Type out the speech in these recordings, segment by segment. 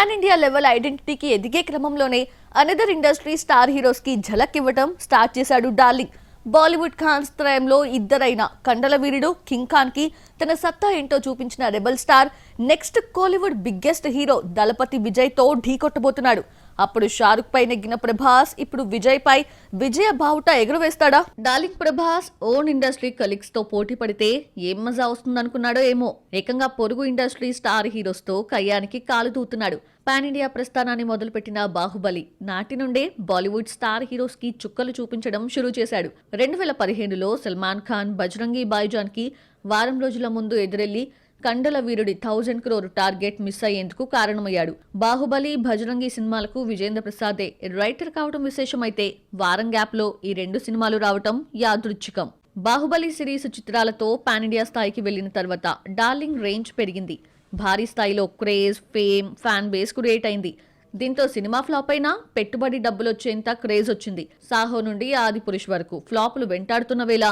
Pan India level ఐడెంటిటీకి ఎదిగే క్రమంలోనే another industry star heroes కి ఝలక్ ఇవ్వటం స్టార్ట్ చేశాడు డార్లింగ్. బాలీవుడ్ ఖాన్స్ త్రయంలో ఇద్దరైన కండల వీరుడు కింగ్ ఖాన్ కి తన సత్తా ఏంటో చూపించిన rebel star next Kollywood biggest hero Thalapathy Vijay తో ఢీకొట్టబోతున్నాడు. అప్పుడు షారుఖ్ పై నెగ్గిన ప్రభాస్ ఇప్పుడు విజయ్ పై విజయ బావుట ఎగురవేస్తాడా? Darling Prabhas own industry colleagues తో పోటీ పడితే ఏం మజా వస్తుందనుకున్నాడో ఏమో, ఏకంగా పొరుగు ఇండస్ట్రీ స్టార్ హీరోస్ తో కయ్యానికి కాలు తూతున్నాడు. పాన్ ఇండియా ప్రస్థానాన్ని మొదలుపెట్టిన బాహుబలి నాటి నుండే బాలీవుడ్ స్టార్ హీరోస్ కి చుక్కలు చూపించడం షురూ చేశాడు. 2015లో సల్మాన్ ఖాన్ బజరంగి భాయిజాన్ కి వారం రోజుల ముందు ఎదురెళ్లి కండల వీరుడి 1000 crore టార్గెట్ మిస్ అయ్యేందుకు కారణమయ్యాడు. బాహుబలి, భజరంగి సినిమాలకు విజేంద్ర ప్రసాదే రైటర్ కావడం విశేషమైతే వారం గ్యాప్ లో ఈ రెండు సినిమాలు రావటం యాదృచ్ఛికం. బాహుబలి సిరీస్ చిత్రాలతో పాన్ ఇండియా స్థాయికి వెళ్లిన తర్వాత డార్లింగ్ రేంజ్ పెరిగింది. భారీ స్థాయిలో craze, fame, fan base create అయింది. దీంతో సినిమా ఫ్లాప్ అయినా పెట్టుబడి డబ్బులొచ్చేంత క్రేజ్ వచ్చింది. సాహో నుండి ఆది పురుష్ వరకు ఫ్లాపులు వెంటాడుతున్న వేళ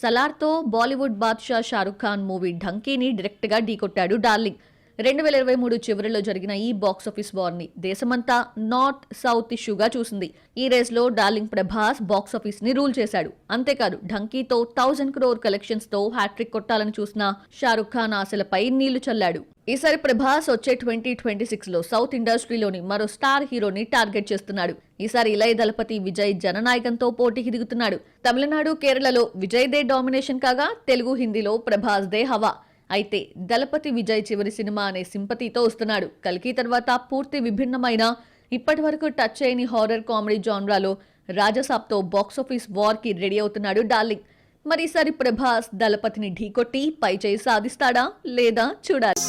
సలార్తో బాలీవుడ్ బాద్షా షారుఖ్ ఖాన్ మూవీ ఢంకీని డైరెక్ట్ గా ఢీకొట్టాడు డార్లింగ్. 2023 చివరిలో జరిగిన ఈ బాక్సాఫీస్ వార్ ని దేశమంతా నార్త్ సౌత్ ఇష్యూగా చూసింది. ఈ రేస్ లో డార్లింగ్ ప్రభాస్ బాక్సాఫీస్ ని రూల్ చేశాడు. అంతేకాదు ఢంకీతో 1000 crore కలెక్షన్స్ తో హ్యాట్రిక్ కొట్టాలని చూసిన షారుఖ్ ఖాన్ ఆశలపై నీళ్లు చల్లాడు. ఈసారి ప్రభాస్ వచ్చే 2026లో సౌత్ ఇండస్ట్రీలోని మరో స్టార్ హీరోని టార్గెట్ చేస్తున్నాడు. ఈసారి ఇళయ దళపతి విజయ్ జననాయకంతో పోటీకి దిగుతున్నాడు. తమిళనాడు, కేరళలో విజయ్ దే డామినేషన్ కాగా తెలుగు, హిందీలో ప్రభాస్ దే హవా. అయితే దళపతి విజయ్ చివరి సినిమా అనే సింపతితో వస్తున్నాడు. కల్కి తర్వాత పూర్తి విభిన్నమైన, ఇప్పటి వరకు టచ్ చేయని హారర్ కామెడీ జాన్రాలో రాజసాబ్తో బాక్సాఫీస్ వార్ కి రెడీ అవుతున్నాడు డార్లింగ్. మరీసారి ప్రభాస్ దళపతిని ఢీకొట్టి పై చేయి సాధిస్తాడా లేదా చూడాలి.